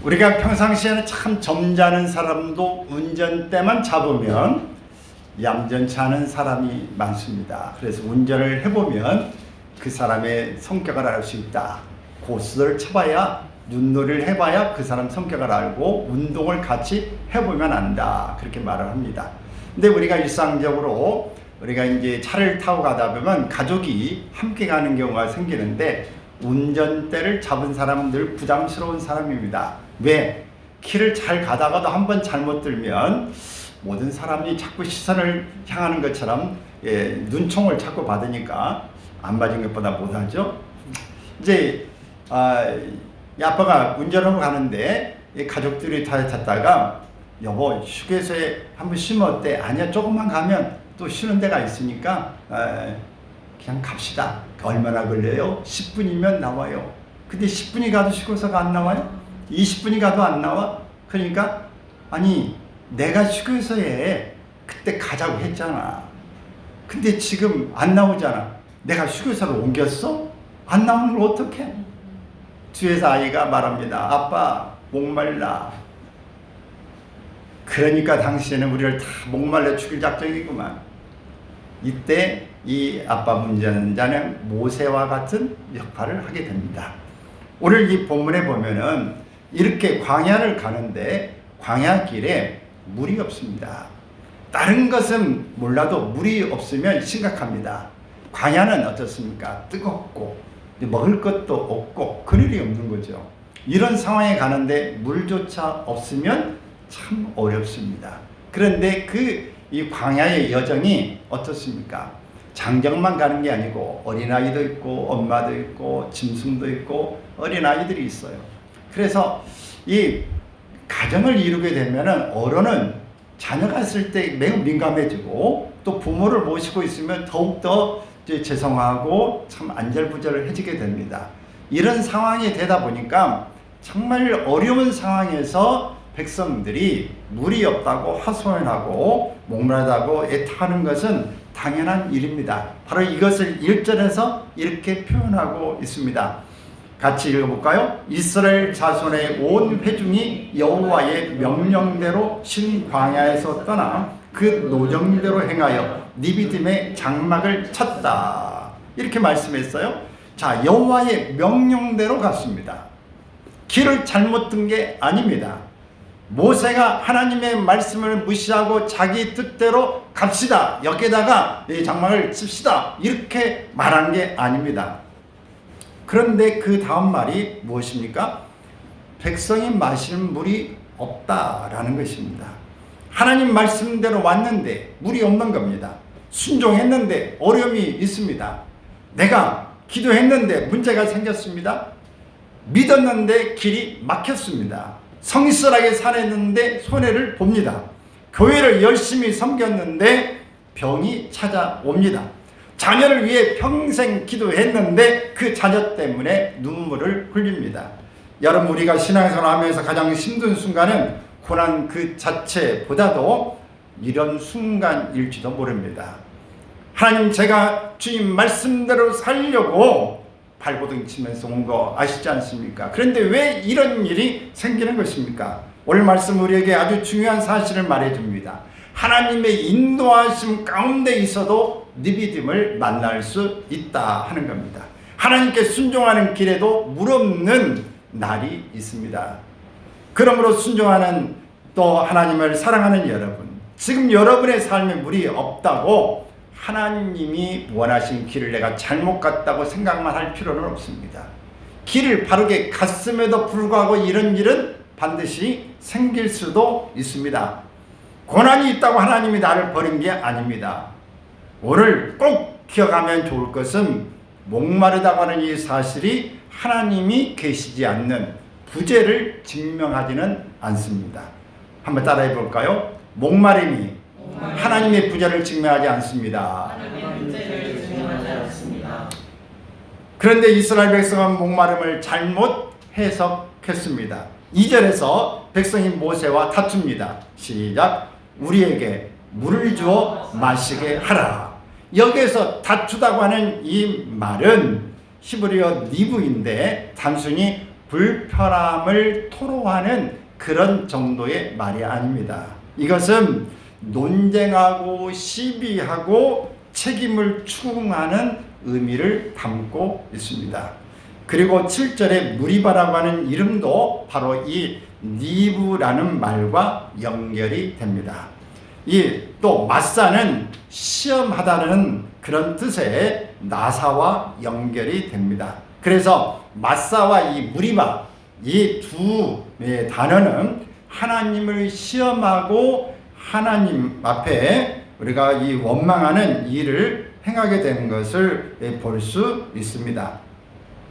우리가 평상시에는 참 점잖은 사람도 운전대만 잡으면 얌전치 않은 사람이 많습니다. 그래서 운전을 해보면 그 사람의 성격을 알 수 있다. 고스를 쳐봐야, 눈놀이를 해봐야 그 사람 성격을 알고 운동을 같이 해보면 안다. 그렇게 말을 합니다. 근데 우리가 일상적으로 우리가 이제 차를 타고 가다 보면 가족이 함께 가는 경우가 생기는데 운전대를 잡은 사람은 늘 부담스러운 사람입니다. 왜? 길을 잘 가다가도 한번 잘못 들면 모든 사람이 자꾸 시선을 향하는 것처럼 눈총을 자꾸 받으니까 안 맞은 것보다 못하죠. 이제 아빠가 운전하고 가는데 가족들이 탔다가 여보 휴게소에 한번 쉬면 어때? 아니야 조금만 가면 또 쉬는 데가 있으니까 그냥 갑시다. 얼마나 걸려요? 10분이면 나와요. 근데 10분이 가도 휴게소가 안 나와요? 20분이 가도 안 나와? 그러니까 아니 내가 휴게소에 그때 가자고 했잖아. 근데 지금 안 나오잖아. 내가 휴게소로 옮겼어? 안 나오는 걸 어떡해? 뒤에서 아이가 말합니다. 아빠 목말라. 그러니까 당신은 우리를 다 목말라 죽일 작정이구만. 이때 이 아빠 운전자는 모세와 같은 역할을 하게 됩니다. 오늘 이 본문에 보면은 이렇게 광야를 가는데 광야길에 물이 없습니다. 다른 것은 몰라도 물이 없으면 심각합니다. 광야는 어떻습니까? 뜨겁고 먹을 것도 없고 그늘이 없는 거죠. 이런 상황에 가는데 물조차 없으면 참 어렵습니다. 그런데 이 광야의 여정이 어떻습니까? 장정만 가는 게 아니고 어린아이도 있고 엄마도 있고 짐승도 있고 어린아이들이 있어요. 그래서 이 가정을 이루게 되면은 어른은 자녀가 있을 때 매우 민감해지고 또 부모를 모시고 있으면 더욱더 죄송하고 참 안절부절해지게 됩니다. 이런 상황이 되다 보니까 정말 어려운 상황에서 백성들이 물이 없다고 하소연하고 목마르다고 애타는 것은 당연한 일입니다. 바로 이것을 1절에서 이렇게 표현하고 있습니다. 같이 읽어볼까요? 이스라엘 자손의 온 회중이 여호와의 명령대로 신광야에서 떠나 그 노정대로 행하여 니비딤의 장막을 쳤다. 이렇게 말씀했어요. 자, 여호와의 명령대로 갔습니다. 길을 잘못 든 게 아닙니다. 모세가 하나님의 말씀을 무시하고 자기 뜻대로 갑시다. 여기다가 이 장막을 칩시다. 이렇게 말한 게 아닙니다. 그런데 그 다음 말이 무엇입니까? 백성이 마시는 물이 없다라는 것입니다. 하나님 말씀대로 왔는데 물이 없는 겁니다. 순종했는데 어려움이 있습니다. 내가 기도했는데 문제가 생겼습니다. 믿었는데 길이 막혔습니다. 성실하게 살았는데 손해를 봅니다. 교회를 열심히 섬겼는데 병이 찾아옵니다. 자녀를 위해 평생 기도했는데 그 자녀 때문에 눈물을 흘립니다. 여러분, 우리가 신앙생활 하면서 가장 힘든 순간은 고난 그 자체보다도 이런 순간일지도 모릅니다. 하나님, 제가 주님 말씀대로 살려고 발버둥 치면서 온 거 아시지 않습니까? 그런데 왜 이런 일이 생기는 것입니까? 오늘 말씀 우리에게 아주 중요한 사실을 말해줍니다. 하나님의 인도하심 가운데 있어도 니비딤을 만날 수 있다 하는 겁니다. 하나님께 순종하는 길에도 물 없는 날이 있습니다. 그러므로 순종하는 또 하나님을 사랑하는 여러분, 지금 여러분의 삶에 물이 없다고 하나님이 원하신 길을 내가 잘못 갔다고 생각만 할 필요는 없습니다. 길을 바르게 갔음에도 불구하고 이런 일은 반드시 생길 수도 있습니다. 고난이 있다고 하나님이 나를 버린 게 아닙니다. 오늘 꼭 기억하면 좋을 것은 목마르다고 하는 이 사실이 하나님이 계시지 않는 부재를 증명하지는 않습니다. 한번 따라해 볼까요? 목마름이 하나님의 부재를 증명하지 않습니다. 그런데 이스라엘 백성은 목마름을 잘못 해석했습니다. 2절에서 백성이 모세와 다툽니다. 시작. 우리에게 물을 주어 마시게 하라. 여기에서 다투다고 하는 이 말은 히브리어 니브인데 단순히 불편함을 토로하는 그런 정도의 말이 아닙니다. 이것은 논쟁하고 시비하고 책임을 추궁하는 의미를 담고 있습니다. 그리고 7절에 무리바라고 하는 이름도 바로 이 니브라는 말과 연결이 됩니다. 이 또 마사는 시험하다는 그런 뜻의 나사와 연결이 됩니다. 그래서 마사와 이 무리바 이 두 단어는 하나님을 시험하고 하나님 앞에 우리가 이 원망하는 일을 행하게 되는 것을 볼 수 있습니다.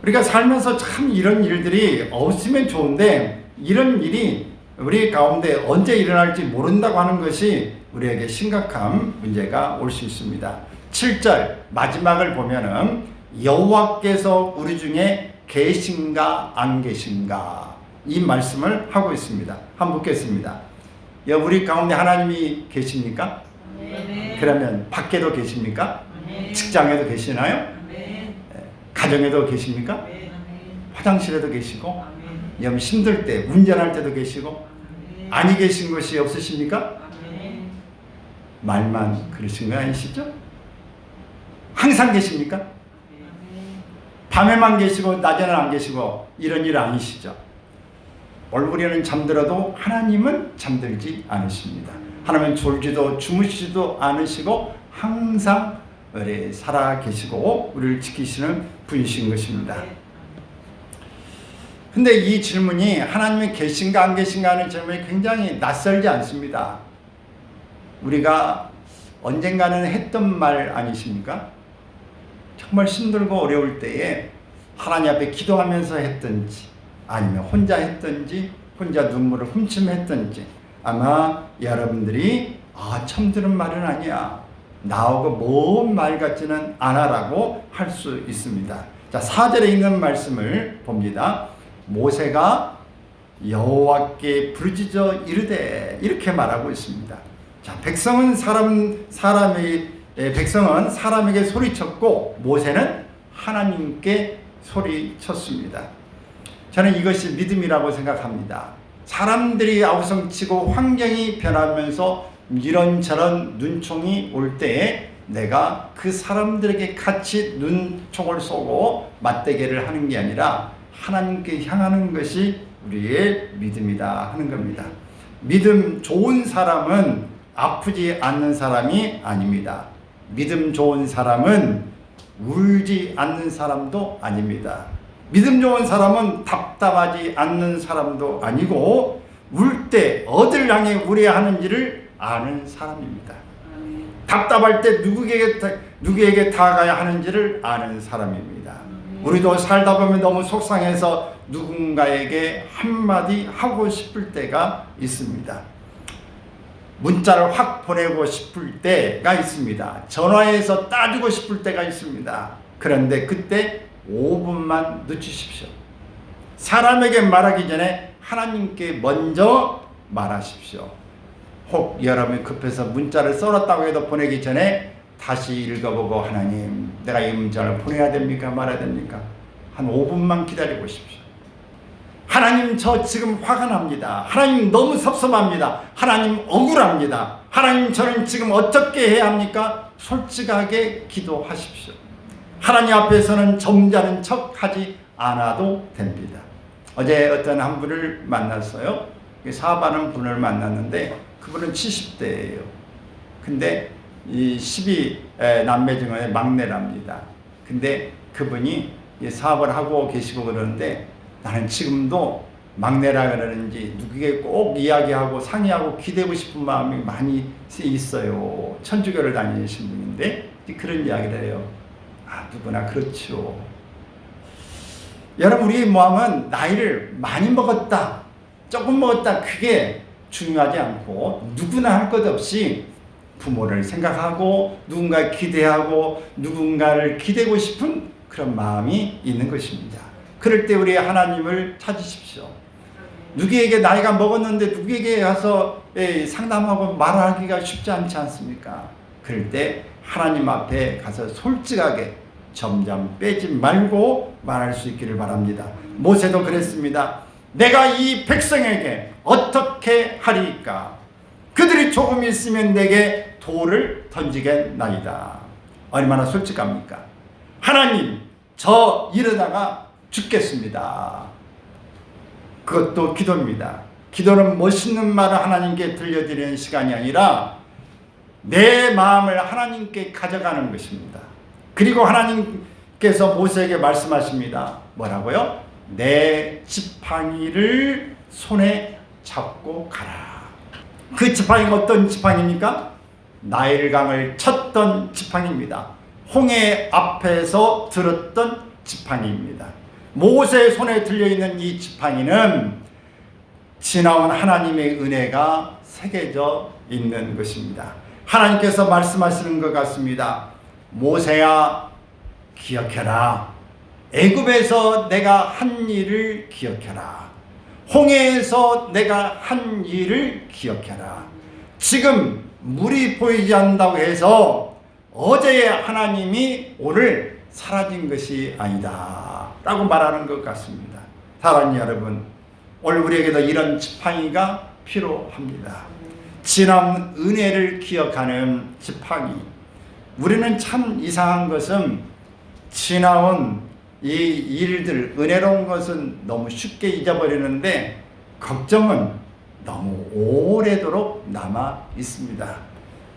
우리가 살면서 참 이런 일들이 없으면 좋은데 이런 일이 우리 가운데 언제 일어날지 모른다고 하는 것이 우리에게 심각한 문제가 올 수 있습니다. 7절 마지막을 보면은 여호와께서 우리 중에 계신가 안 계신가 이 말씀을 하고 있습니다. 한번 묻겠습니다. 우리 가운데 하나님이 계십니까? 네. 그러면 밖에도 계십니까? 네. 직장에도 계시나요? 네. 가정에도 계십니까? 네. 화장실에도 계시고 아멘. 여러분 힘들 때 운전할 때도 계시고 아멘. 아니 계신 것이 없으십니까? 아멘. 말만 그러신 거 아니시죠? 항상 계십니까? 아멘. 밤에만 계시고 낮에는 안 계시고 이런 일 아니시죠? 얼굴에는 잠들어도 하나님은 잠들지 않으십니다. 하나님은 졸지도 주무시지도 않으시고 항상 우리 살아 계시고 우리를 지키시는 분이신 것입니다. 근데 이 질문이 하나님이 계신가 안 계신가 하는 질문이 굉장히 낯설지 않습니다. 우리가 언젠가는 했던 말 아니십니까? 정말 힘들고 어려울 때에 하나님 앞에 기도하면서 했든지 아니면 혼자 했든지 혼자 눈물을 훔침했든지 아마 여러분들이 처음 들은 말은 아니야. 나하고 먼 말 같지는 않아라고 할 수 있습니다. 자, 4절에 있는 말씀을 봅니다. 모세가 여호와께 부르짖어 이르되 이렇게 말하고 있습니다. 자, 백성은 사람에게 소리쳤고 모세는 하나님께 소리쳤습니다. 저는 이것이 믿음이라고 생각합니다. 사람들이 아우성치고 환경이 변하면서 이런저런 눈총이 올 때에 내가 그 사람들에게 같이 눈총을 쏘고 맞대결을 하는 게 아니라 하나님께 향하는 것이 우리의 믿음이다 하는 겁니다. 믿음 좋은 사람은 아프지 않는 사람이 아닙니다. 믿음 좋은 사람은 울지 않는 사람도 아닙니다. 믿음 좋은 사람은 답답하지 않는 사람도 아니고 울 때 어딜 향해 울어야 하는지를 아는 사람입니다. 답답할 때 누구에게 다가가야 하는지를 아는 사람입니다. 우리도 살다 보면 너무 속상해서 누군가에게 한마디 하고 싶을 때가 있습니다. 문자를 확 보내고 싶을 때가 있습니다. 전화해서 따지고 싶을 때가 있습니다. 그런데 그때 5분만 늦추십시오. 사람에게 말하기 전에 하나님께 먼저 말하십시오. 혹 여러분이 급해서 문자를 써놨다고 해도 보내기 전에 다시 읽어보고 하나님 내가 이 문자를 보내야 됩니까 말아야 됩니까? 한 5분만 기다려보십시오. 하나님 저 지금 화가 납니다. 하나님 너무 섭섭합니다. 하나님 억울합니다. 하나님 저는 지금 어떻게 해야 합니까? 솔직하게 기도하십시오. 하나님 앞에서는 점잖은 척 하지 않아도 됩니다. 어제 어떤 한 분을 만났어요. 사업하는 분을 만났는데 그분은 70대예요. 근데 이 12남매 중에 막내랍니다. 근데 그분이 사업을 하고 계시고 그러는데 나는 지금도 막내라 그러는지 누구에게 꼭 이야기하고 상의하고 기대고 싶은 마음이 많이 있어요. 천주교를 다니신 분인데 그런 이야기를 해요. 누구나 그렇죠. 여러분 우리의 마음은 나이를 많이 먹었다 조금 먹었다 그게 중요하지 않고 누구나 할 것 없이 부모를 생각하고 누군가 기대하고 누군가를 기대고 싶은 그런 마음이 있는 것입니다. 그럴 때 우리 하나님을 찾으십시오. 누구에게 나이가 먹었는데 누구에게 가서 상담하고 말하기가 쉽지 않지 않습니까? 그럴 때 하나님 앞에 가서 솔직하게 점점 빼지 말고 말할 수 있기를 바랍니다. 모세도 그랬습니다. 내가 이 백성에게 어떻게 하리까? 그들이 조금 있으면 내게 돌을 던지겠나이다. 얼마나 솔직합니까? 하나님, 저 이러다가 죽겠습니다. 그것도 기도입니다. 기도는 멋있는 말을 하나님께 들려드리는 시간이 아니라 내 마음을 하나님께 가져가는 것입니다. 그리고 하나님께서 모세에게 말씀하십니다. 뭐라고요? 내 지팡이를 손에 잡고 가라. 그 지팡이가 어떤 지팡이입니까? 나일강을 쳤던 지팡이입니다. 홍해 앞에서 들었던 지팡이입니다. 모세의 손에 들려있는 이 지팡이는 지나온 하나님의 은혜가 새겨져 있는 것입니다. 하나님께서 말씀하시는 것 같습니다. 모세야, 기억해라. 애굽에서 내가 한 일을 기억해라. 홍해에서 내가 한 일을 기억해라. 지금 물이 보이지 않는다고 해서 어제의 하나님이 오늘 사라진 것이 아니다 라고 말하는 것 같습니다. 사랑하는 여러분, 오늘 우리에게도 이런 지팡이가 필요합니다. 지난 은혜를 기억하는 지팡이. 우리는 참 이상한 것은 지나온 이 일들, 은혜로운 것은 너무 쉽게 잊어버리는데 걱정은 너무 오래도록 남아 있습니다.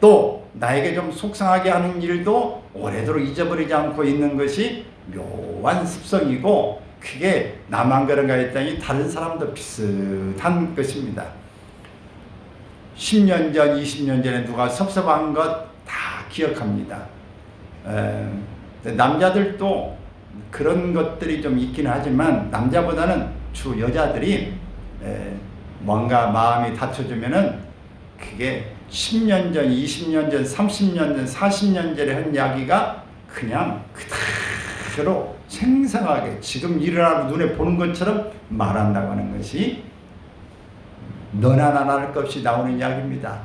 또 나에게 좀 속상하게 하는 일도 오래도록 잊어버리지 않고 있는 것이 묘한 습성이고, 그게 나만 그런가 했더니 다른 사람도 비슷한 것입니다. 10년 전, 20년 전에 누가 섭섭한 것 다 기억합니다. 남자들도 그런 것들이 좀 있긴 하지만 남자보다는 주 여자들이 뭔가 마음이 다쳐주면은 그게 10년 전, 20년 전, 30년 전, 40년 전에 한 이야기가 그냥 그대로 생생하게 지금 일어나고 눈에 보는 것처럼 말한다고 하는 것이 너나 나나 할 것 없이 나오는 이야기입니다.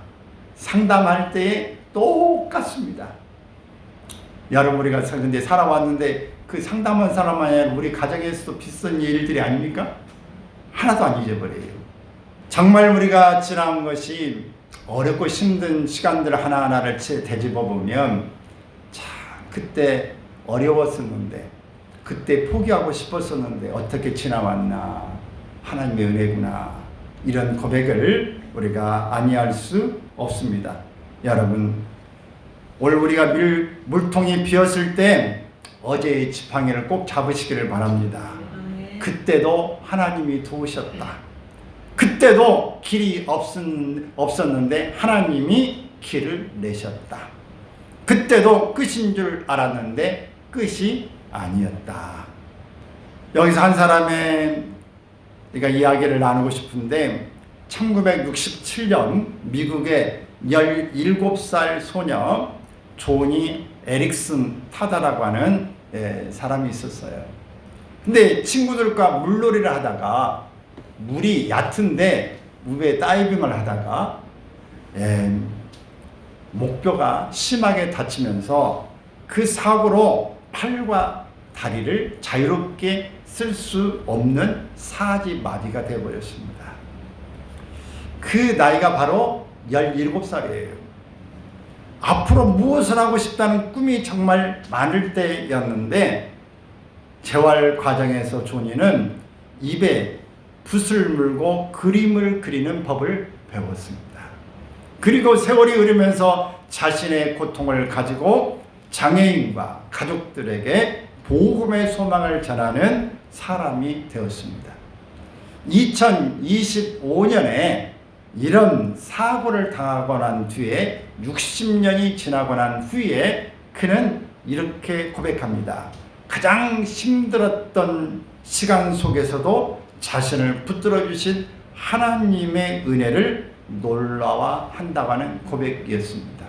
상담할 때에 똑같습니다. 여러분, 우리가 근데 살아왔는데 그 상담한 사람 아니라 우리 가정에서도 비슷한 일들이 아닙니까? 하나도 안 잊어버려요. 정말 우리가 지나온 것이 어렵고 힘든 시간들 하나하나를 되짚어 보면, 참 그때 어려웠었는데, 그때 포기하고 싶었었는데 어떻게 지나왔나, 하나님의 은혜구나, 이런 고백을 우리가 아니할 수 없습니다. 여러분, 오늘 우리가 물통이 비었을 때 어제의 지팡이를 꼭 잡으시기를 바랍니다. 그때도 하나님이 도우셨다. 그때도 길이 없었는데 하나님이 길을 내셨다. 그때도 끝인 줄 알았는데 끝이 아니었다. 여기서 한 사람의 이야기를 나누고 싶은데, 1967년 미국의 17살 소녀 조니 에릭슨 타다라고 하는 사람이 있었어요. 근데 친구들과 물놀이를 하다가 물이 얕은데 물에 다이빙을 하다가 목뼈가 심하게 다치면서 그 사고로 팔과 다리를 자유롭게 쓸 수 없는 사지마비가 되어버렸습니다. 그 나이가 바로 17살이에요. 앞으로 무엇을 하고 싶다는 꿈이 정말 많을 때였는데, 재활 과정에서 조니는 입에 붓을 물고 그림을 그리는 법을 배웠습니다. 그리고 세월이 흐르면서 자신의 고통을 가지고 장애인과 가족들에게 복음의 소망을 전하는 사람이 되었습니다. 2025년에 이런 사고를 당하고 난 뒤에 60년이 지나고 난 후에 그는 이렇게 고백합니다. 가장 힘들었던 시간 속에서도 자신을 붙들어 주신 하나님의 은혜를 놀라워한다고 하는 고백이었습니다.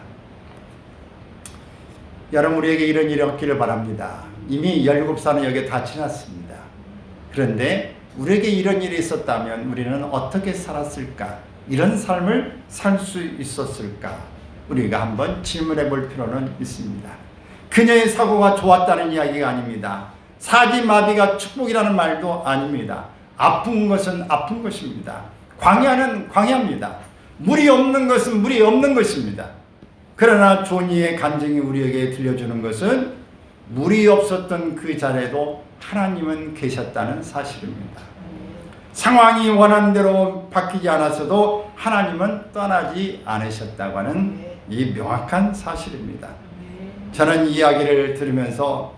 여러분, 우리에게 이런 일이 없기를 바랍니다. 이미 17살은 여기에 다 지났습니다. 그런데 우리에게 이런 일이 있었다면 우리는 어떻게 살았을까? 이런 삶을 살 수 있었을까? 우리가 한번 질문해 볼 필요는 있습니다. 그녀의 사고가 좋았다는 이야기가 아닙니다. 사지마비가 축복이라는 말도 아닙니다. 아픈 것은 아픈 것입니다. 광야는 광야입니다. 물이 없는 것은 물이 없는 것입니다. 그러나 조니의 간증이 우리에게 들려주는 것은 물이 없었던 그 자리에도 하나님은 계셨다는 사실입니다. 상황이 원하는 대로 바뀌지 않았어도 하나님은 떠나지 않으셨다고 하는 이 명확한 사실입니다. 저는 이 이야기를 들으면서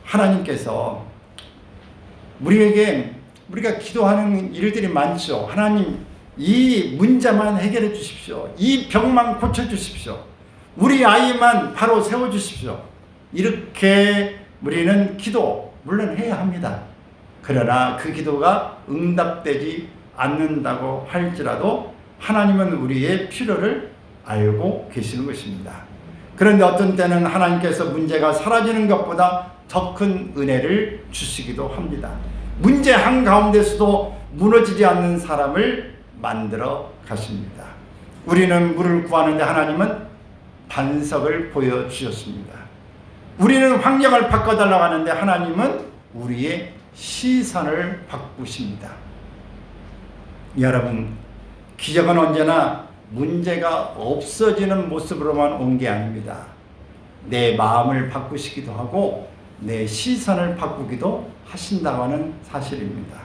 하나님께서 우리가 기도하는 일들이 많죠. 하나님, 이 문제만 해결해 주십시오. 이 병만 고쳐 주십시오. 우리 아이만 바로 세워 주십시오. 이렇게 우리는 기도 물론 해야 합니다. 그러나 그 기도가 응답되지 않는다고 할지라도 하나님은 우리의 필요를 알고 계시는 것입니다. 그런데 어떤 때는 하나님께서 문제가 사라지는 것보다 더 큰 은혜를 주시기도 합니다. 문제 한가운데서도 무너지지 않는 사람을 만들어 가십니다. 우리는 물을 구하는데 하나님은 반석을 보여주셨습니다. 우리는 환경을 바꿔달라고 하는데 하나님은 우리의 시선을 바꾸십니다. 여러분, 기적은 언제나 문제가 없어지는 모습으로만 온 게 아닙니다. 내 마음을 바꾸시기도 하고 내 시선을 바꾸기도 하신다고 하는 사실입니다.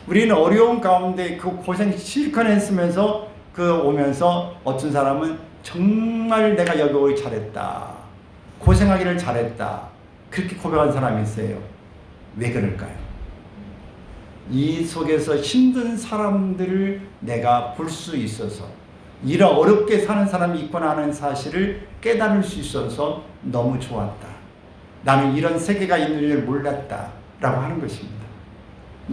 우리는 어려운 가운데 그 고생 실컷 했으면서 오면서 어떤 사람은 정말 내가 여기 오기 잘했다, 고생하기를 잘했다, 그렇게 고백한 사람이 있어요. 왜 그럴까요? 이 속에서 힘든 사람들을 내가 볼 수 있어서, 이런 어렵게 사는 사람이 있구나 하는 사실을 깨달을 수 있어서 너무 좋았다. 나는 이런 세계가 있는 줄 몰랐다 라고 하는 것입니다.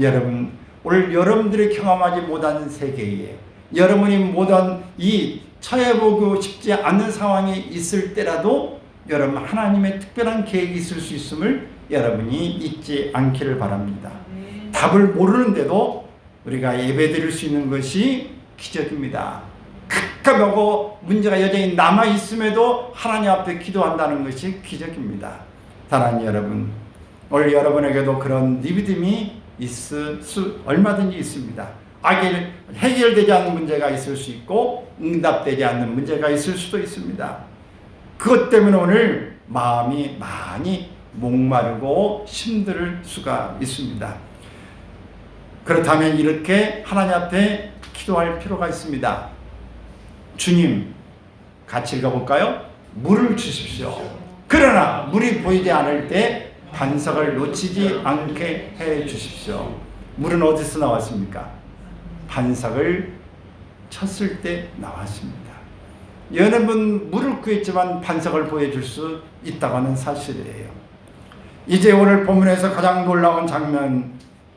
여러분, 오늘 여러분들이 경험하지 못한 세계에 여러분이 못한 이 처해보고 싶지 않는 상황이 있을 때라도 여러분 하나님의 특별한 계획이 있을 수 있음을 여러분이 잊지 않기를 바랍니다. 답을 모르는데도 우리가 예배드릴 수 있는 것이 기적입니다. 갑갑하고 문제가 여전히 남아있음에도 하나님 앞에 기도한다는 것이 기적입니다. 사랑하는 여러분, 오늘 여러분에게도 그런 믿음이 있을 수 얼마든지 있습니다. 해결되지 않는 문제가 있을 수 있고 응답되지 않는 문제가 있을 수도 있습니다. 그것 때문에 오늘 마음이 많이 목마르고 힘들 수가 있습니다. 그렇다면 이렇게 하나님 앞에 기도할 필요가 있습니다. 주님, 같이 읽어볼까요? 물을 주십시오. 그러나 물이 보이지 않을 때 반석을 놓치지 않게 해 주십시오. 물은 어디서 나왔습니까? 반석을 쳤을 때 나왔습니다. 여러분, 물을 구했지만 반석을 보여줄 수 있다고 하는 사실이에요. 이제 오늘 본문에서 가장 놀라운 장면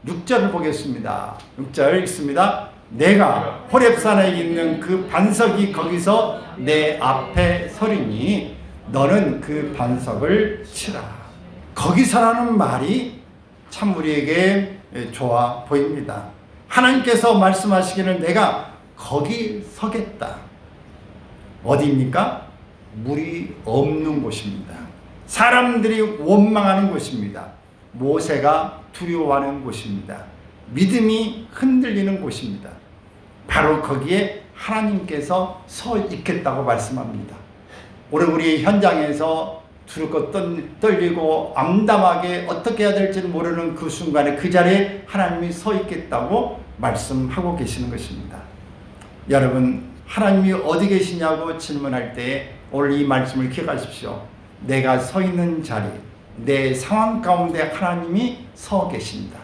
6절을 보겠습니다. 6절 읽습니다. 내가 호렙산에 있는 그 반석이 거기서 내 앞에 서리니 너는 그 반석을 치라. 거기서라는 말이 참 우리에게 좋아 보입니다. 하나님께서 말씀하시기를 내가 거기 서겠다. 어디입니까? 물이 없는 곳입니다. 사람들이 원망하는 곳입니다. 모세가 두려워하는 곳입니다. 믿음이 흔들리는 곳입니다. 바로 거기에 하나님께서 서 있겠다고 말씀합니다. 오늘 우리 현장에서 두렵고 떨리고 암담하게 어떻게 해야 될지 모르는 그 순간에 그 자리에 하나님이 서 있겠다고 말씀하고 계시는 것입니다. 여러분, 하나님이 어디 계시냐고 질문할 때 오늘 이 말씀을 기억하십시오. 내가 서 있는 자리, 내 상황 가운데 하나님이 서 계십니다.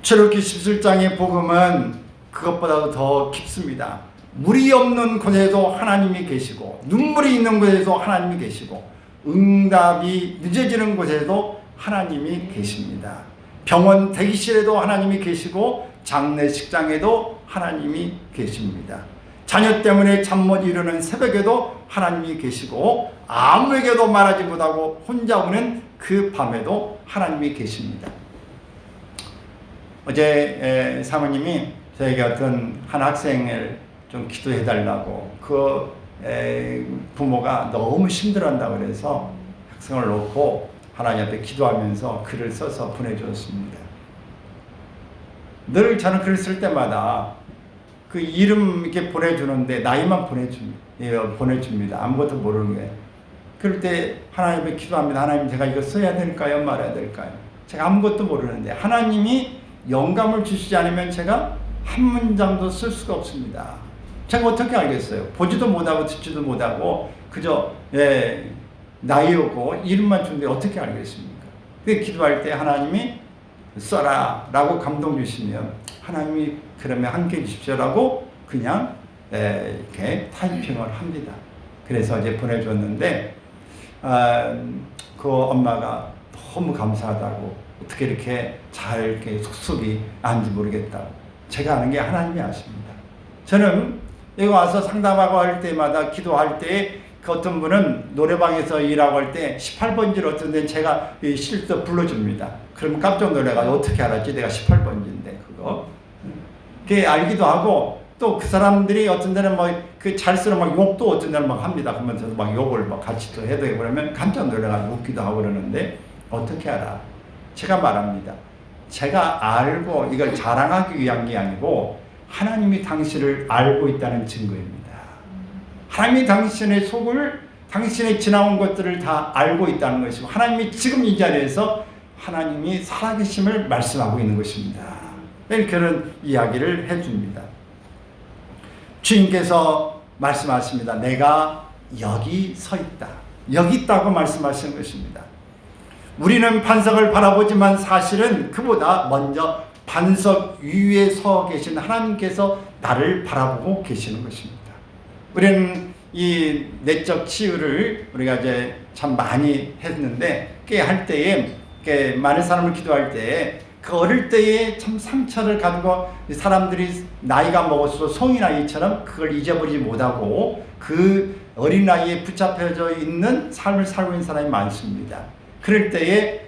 출애굽기 17장의 복음은 그것보다도 더 깊습니다. 물이 없는 곳에도 하나님이 계시고, 눈물이 있는 곳에도 하나님이 계시고, 응답이 늦어지는 곳에도 하나님이 계십니다. 병원 대기실에도 하나님이 계시고, 장례식장에도 하나님이 계십니다. 자녀 때문에 잠 못 이루는 새벽에도 하나님이 계시고, 아무에게도 말하지 못하고 혼자 우는 그 밤에도 하나님이 계십니다. 어제 사모님이 저에게 어떤 한 학생을 좀 기도해 달라고, 그 부모가 너무 힘들어한다고 그래서 백성을 놓고 하나님 앞에 기도하면서 글을 써서 보내주었습니다. 늘 저는 글을 쓸 때마다 그 이름 이렇게 보내주는데 나이만 보내줍니다. 아무것도 모르는 거예요. 그럴 때 하나님 앞에 기도합니다. 하나님, 제가 이거 써야 될까요? 말아야 될까요? 제가 아무것도 모르는데 하나님이 영감을 주시지 않으면 제가 한 문장도 쓸 수가 없습니다. 제가 어떻게 알겠어요? 보지도 못하고 듣지도 못하고 그저 나이였고 이름만 주는데 어떻게 알겠습니까? 그 기도할 때 하나님이 써라 라고 감동 주시면 하나님이 그러면 함께 주십시오라고 그냥 이렇게 타이핑을 합니다. 그래서 이제 보내줬는데 그 엄마가 너무 감사하다고, 어떻게 이렇게 잘 이렇게 속속이 아는지 모르겠다고. 제가 아는 게 하나님이 아십니다. 저는 여기 와서 상담하고 할 때마다 기도할 때 그 어떤 분은 노래방에서 일하고 할 때 18번지를 어떤 데는 제가 실도 불러줍니다. 그러면 깜짝 놀래가지고 어떻게 알았지? 내가 18번지인데 그거. 그게 알기도 하고 또 그 사람들이 어떤 데는 그 잘 쓰는 욕도 어떤 데는 합니다. 그러면 저도 욕을 같이 또 해도 그러면 깜짝 놀래가지고 웃기도 하고 그러는데 어떻게 알아? 제가 말합니다. 제가 알고 이걸 자랑하기 위한 게 아니고 하나님이 당신을 알고 있다는 증거입니다. 하나님이 당신의 속을, 당신의 지나온 것들을 다 알고 있다는 것이고 하나님이 지금 이 자리에서 하나님이 살아계심을 말씀하고 있는 것입니다. 그런 이야기를 해줍니다. 주님께서 말씀하십니다. 내가 여기 서 있다. 여기 있다고 말씀하시는 것입니다. 우리는 반석을 바라보지만 사실은 그보다 먼저 반석 위에 서 계신 하나님께서 나를 바라보고 계시는 것입니다. 우리는 이 내적 치유를 우리가 이제 참 많이 했는데 꽤 할 때에 많은 사람을 기도할 때에 그 어릴 때에 참 상처를 가지고 사람들이 나이가 먹어서 성인 아이처럼 그걸 잊어버리지 못하고 그 어린 나이에 붙잡혀져 있는 삶을 살고 있는 사람이 많습니다. 그럴 때에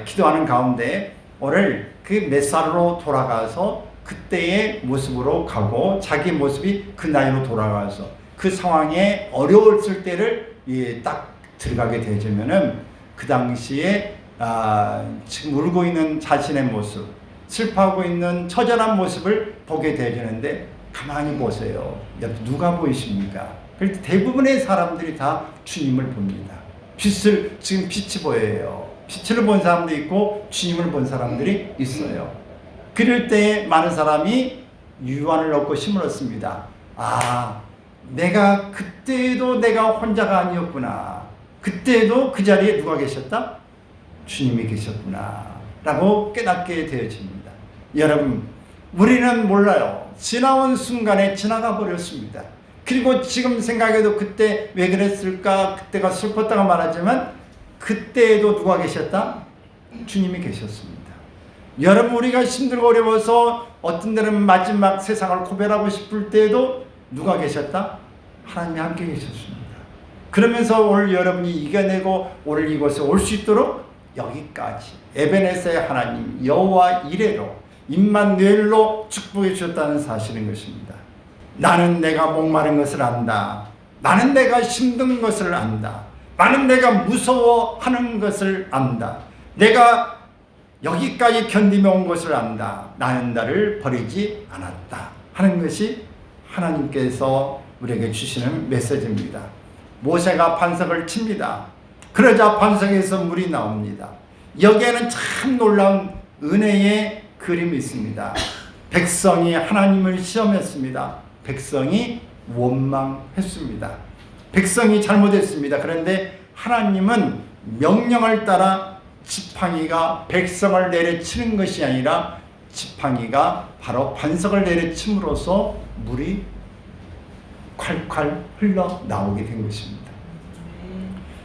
기도하는 가운데 오늘 그 몇 살로 돌아가서 그때의 모습으로 가고 자기 모습이 그 나이로 돌아가서 그 상황에 어려웠을 때를 딱 들어가게 되면은 그 당시에 지금 울고 있는 자신의 모습, 슬퍼하고 있는 처절한 모습을 보게 되는데 가만히 보세요. 누가 보이십니까? 그럴 때 대부분의 사람들이 다 주님을 봅니다. 지금 빛이 보여요. 빛을 본 사람도 있고 주님을 본 사람들이 있어요. 그럴 때 많은 사람이 유한을 얻고 힘을 얻습니다. 내가 그때도 내가 혼자가 아니었구나. 그때도 그 자리에 누가 계셨다? 주님이 계셨구나 라고 깨닫게 되어집니다. 여러분, 우리는 몰라요. 지나온 순간에 지나가 버렸습니다. 그리고 지금 생각해도 그때 왜 그랬을까? 그때가 슬펐다고 말하지만 그때에도 누가 계셨다? 주님이 계셨습니다. 여러분, 우리가 힘들고 어려워서 어떤 데는 마지막 세상을 고별하고 싶을 때에도 누가 계셨다? 하나님이 함께 계셨습니다. 그러면서 오늘 여러분이 이겨내고 오늘 이곳에 올 수 있도록 여기까지 에베네스의 하나님 여호와 이레로 임마누엘로 축복해 주셨다는 사실인 것입니다. 나는 내가 목마른 것을 안다. 나는 내가 힘든 것을 안다. 나는 내가 무서워하는 것을 안다. 내가 여기까지 견디며 온 것을 안다. 나는 나를 버리지 않았다 하는 것이 하나님께서 우리에게 주시는 메시지입니다. 모세가 반석을 칩니다. 그러자 반석에서 물이 나옵니다. 여기에는 참 놀라운 은혜의 그림이 있습니다. 백성이 하나님을 시험했습니다. 백성이 원망했습니다. 백성이 잘못했습니다. 그런데 하나님은 명령을 따라 지팡이가 백성을 내려치는 것이 아니라 지팡이가 바로 반석을 내려침으로써 물이 콸콸 흘러나오게 된 것입니다.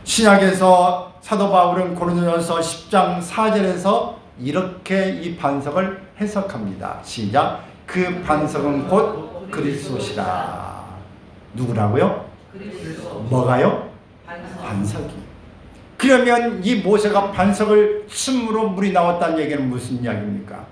신약에서 사도 바울은 고린도전서 10장 4절에서 이렇게 이 반석을 해석합니다. 시작. 그 반석은 곧 그리스도시라. 누구라고요? 그리스도. 뭐가요? 반석이. 그러면 이 모세가 반석을 침으로 물이 나왔다는 얘기는 무슨 이야기입니까?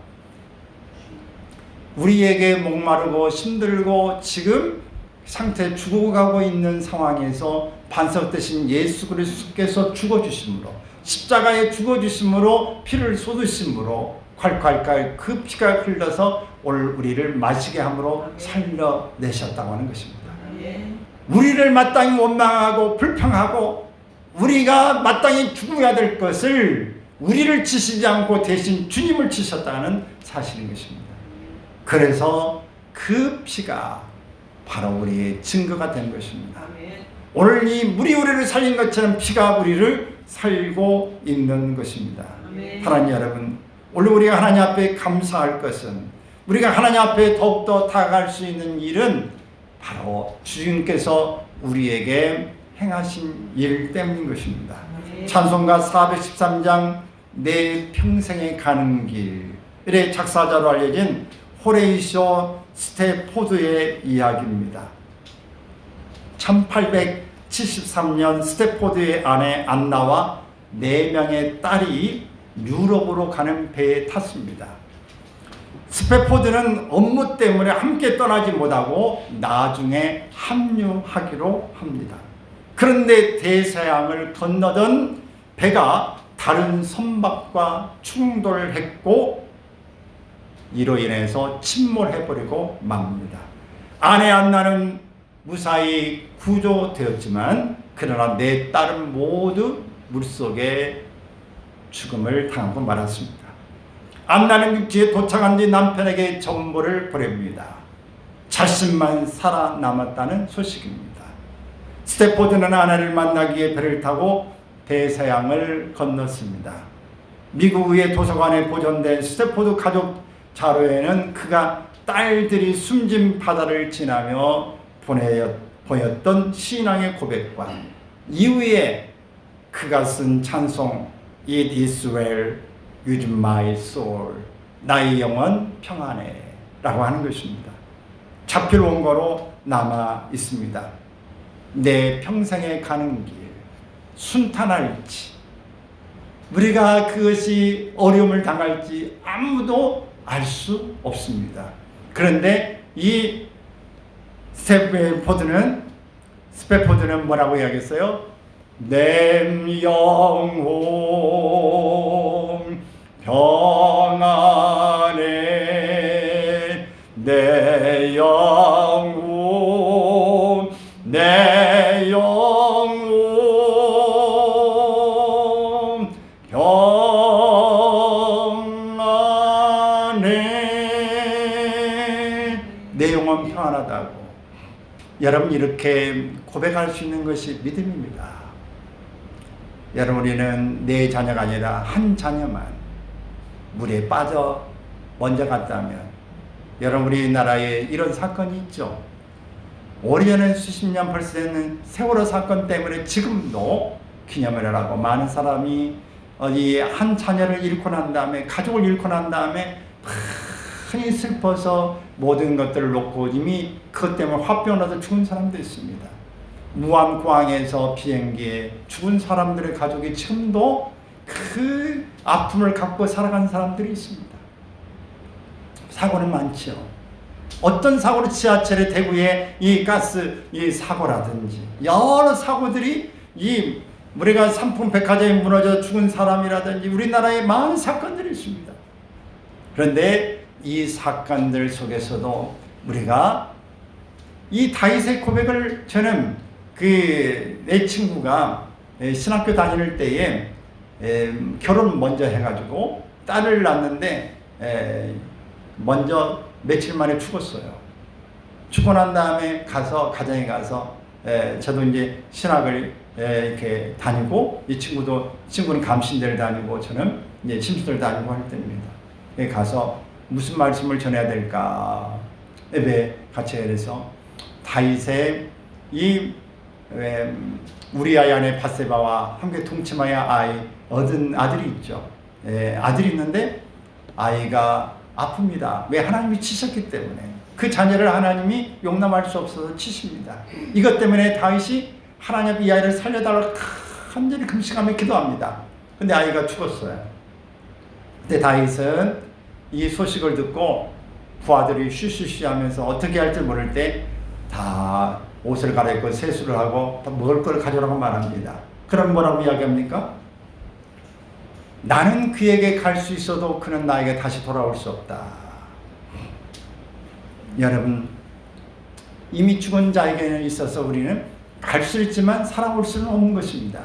우리에게 목마르고 힘들고 지금 상태 죽어가고 있는 상황에서 반석 되신 예수 그리스도께서 죽어주심으로, 십자가에 죽어주심으로, 피를 쏟으심으로 콸콸콸 그 피가 흘러서 오늘 우리를 마시게 함으로 살려내셨다고 하는 것입니다. 아멘. 우리를 마땅히 원망하고 불평하고 우리가 마땅히 죽어야 될 것을 우리를 치시지 않고 대신 주님을 치셨다는 사실인 것입니다. 그래서 그 피가 바로 우리의 증거가 된 것입니다. 아멘. 오늘 이 물이 우리를 살린 것처럼 피가 우리를 살고 있는 것입니다. 아멘. 하나님 여러분, 오늘 우리가 하나님 앞에 감사할 것은, 우리가 하나님 앞에 더욱더 다가갈 수 있는 일은 바로 주님께서 우리에게 행하신 일 때문인 것입니다. 아멘. 찬송가 413장 내 평생에 가는 길의 작사자로 알려진 호레이쇼 스태포드의 이야기입니다. 1873년 스태포드의 아내 안나와 4명의 딸이 유럽으로 가는 배에 탔습니다. 스태포드는 업무 때문에 함께 떠나지 못하고 나중에 합류하기로 합니다. 그런데 대서양을 건너던 배가 다른 선박과 충돌했고 이로 인해서 침몰해버리고 맙니다. 아내 안나는 무사히 구조되었지만 그러나 4딸은 모두 물속에 죽음을 당하고 말았습니다. 안나는 육지에 도착한 뒤 남편에게 전보를 보냅니다. 자신만 살아남았다는 소식입니다. 스태포드는 아내를 만나기 위해 배를 타고 대서양을 건넜습니다. 미국의 도서관에 보존된 스태포드 가족 자료에는 그가 딸들이 숨진 바다를 지나며 보였던 신앙의 고백과 이후에 그가 쓴 찬송 It is well with my soul, 나의 영혼 평안해 라고 하는 것입니다. 자필 원고로 남아 있습니다. 내 평생에 가는 길 순탄할지, 우리가 그것이 어려움을 당할지 아무도 알 수 없습니다. 그런데 이 스태포드는 뭐라고 이야기했어요? 내 영혼 평안해, 내 영혼, 내 영혼 평안해, 내 영혼 평안하다고. 여러분, 이렇게 고백할 수 있는 것이 믿음입니다. 여러분, 우리는 내 자녀가 아니라 한 자녀만 물에 빠져 먼저 갔다면, 여러분, 우리나라에 이런 사건이 있죠. 오래전에 수십 년 벌써 되는 세월호 사건 때문에 지금도 기념을 하고 많은 사람이 어디 한 자녀를 잃고 난 다음에, 가족을 잃고 난 다음에 많이 슬퍼서 모든 것들을 놓고 이미 그것 때문에 화병 나서 죽은 사람도 있습니다. 무안공항에서 비행기에 죽은 사람들의 가족이 지금도 그 아픔을 갖고 살아가는 사람들이 있습니다. 사고는 많죠. 어떤 사고로 지하철에 대구에 이 가스 이 사고라든지 여러 사고들이 이 우리가 상품 백화점에 무너져 죽은 사람이라든지 우리나라에 많은 사건들이 있습니다. 그런데 이 사건들 속에서도 우리가 이 다윗의 고백을, 저는 내 친구가 신학교 다닐 때에 결혼 먼저 해가지고 딸을 낳았는데 먼저 며칠 만에 죽었어요. 죽고 난 다음에 가정에 가서 저도 이제 신학을 이렇게 다니고, 친구는 감신대를 다니고 저는 이제 침수대를 다니고 할 때입니다. 가서 무슨 말씀을 전해야 될까 예배 같이 해서 다윗의 우리 아이 안에 바세바와 함께 동침하여 얻은 아들이 있죠. 아들이 있는데 아이가 아픕니다. 왜? 하나님이 치셨기 때문에. 그 자녀를 하나님이 용납할 수 없어서 치십니다. 이것 때문에 다윗이 하나님 앞에 이 아이를 살려달라고 간절히 금식하며 기도합니다. 근데 아이가 죽었어요. 근데 다윗은 이 소식을 듣고 부하들이 쉬쉬쉬 하면서 어떻게 할지 모를 때 다 옷을 갈아입고 세수를 하고 다 먹을 걸 가져오라고 말합니다. 그럼 뭐라고 이야기합니까? 나는 그에게 갈 수 있어도 그는 나에게 다시 돌아올 수 없다. 여러분, 이미 죽은 자에게는 있어서 우리는 갈 수 있지만 살아올 수는 없는 것입니다.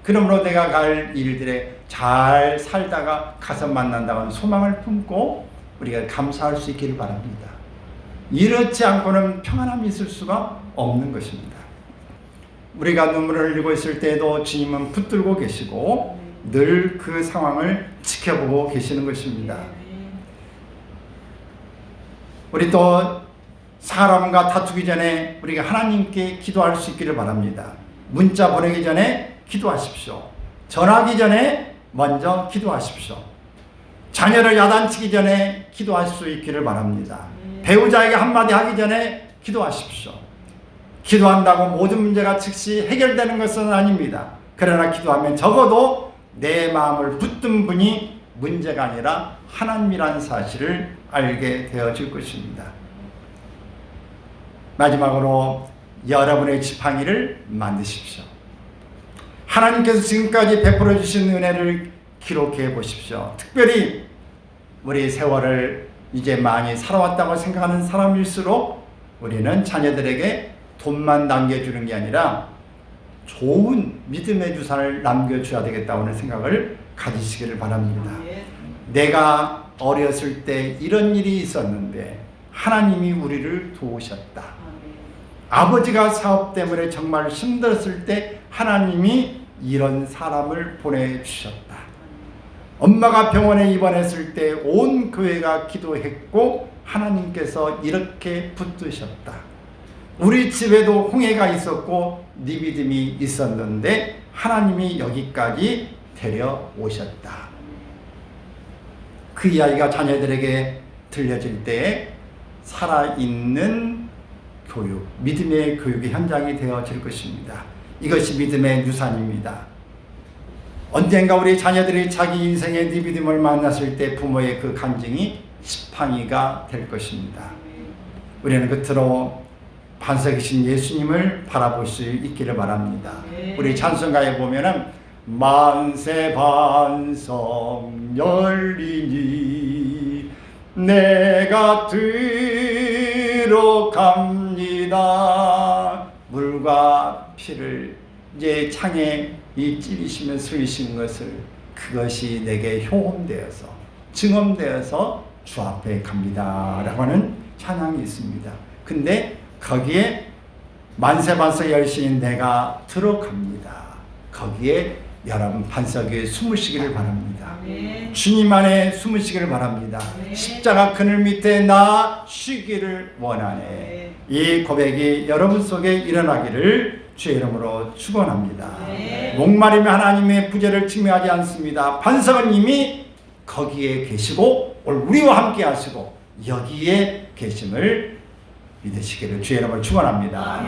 그러므로 내가 갈 일들에 잘 살다가 가서 만난다는 소망을 품고 우리가 감사할 수 있기를 바랍니다. 이렇지 않고는 평안함이 있을 수가 없는 것입니다. 우리가 눈물을 흘리고 있을 때에도 주님은 붙들고 계시고 늘 그 상황을 지켜보고 계시는 것입니다. 우리 또 사람과 다투기 전에 우리가 하나님께 기도할 수 있기를 바랍니다. 문자 보내기 전에 기도하십시오. 전화하기 전에 먼저 기도하십시오. 자녀를 야단치기 전에 기도할 수 있기를 바랍니다. 배우자에게 한마디 하기 전에 기도하십시오. 기도한다고 모든 문제가 즉시 해결되는 것은 아닙니다. 그러나 기도하면 적어도 내 마음을 붙든 분이 문제가 아니라 하나님이라는 사실을 알게 되어질 것입니다. 마지막으로 여러분의 지팡이를 만드십시오. 하나님께서 지금까지 베풀어 주신 은혜를 기록해 보십시오. 특별히 우리 세월을 이제 많이 살아왔다고 생각하는 사람일수록 우리는 자녀들에게 돈만 남겨주는 게 아니라 좋은 믿음의 유산을 남겨줘야 되겠다는 생각을 가지시기를 바랍니다. 내가 어렸을 때 이런 일이 있었는데 하나님이 우리를 도우셨다. 아버지가 사업 때문에 정말 힘들었을 때 하나님이 이런 사람을 보내주셨다. 엄마가 병원에 입원했을 때 온 교회가 기도했고 하나님께서 이렇게 붙드셨다. 우리 집에도 홍해가 있었고 니비딤이 있었는데 하나님이 여기까지 데려오셨다. 그 이야기가 자녀들에게 들려질 때 살아있는 교육, 믿음의 교육의 현장이 되어질 것입니다. 이것이 믿음의 유산입니다. 언젠가 우리 자녀들이 자기 인생의 니비딤을 만났을 때 부모의 그 간증이 지팡이가 될 것입니다. 우리는 끝으로 반석이신 예수님을 바라볼 수 있기를 바랍니다. 우리 찬송가에 보면은 만세 반석 열리니 내가 들어갑니다. 물과 피를 이제 창에 이 찌르시며 쓰이신 것을 그것이 내게 효험되어서 증언되어서 주 앞에 갑니다 라고 하는 찬양이 있습니다. 근데 거기에 만세 반석 열시인 내가 들어갑니다. 거기에 여러분 반석 위에 숨으시기를 바랍니다. 주님 안에 숨으시기를 바랍니다. 십자가 그늘 밑에 나 쉬기를 원하네. 이 고백이 여러분 속에 일어나기를 주의 이름으로 축원합니다. 목마름이 하나님의 부재를 증명하지 않습니다. 반석은 이미 거기에 계시고 우리와 함께 하시고 여기에 계심을 믿으시기를 주의 이름으로 축원합니다.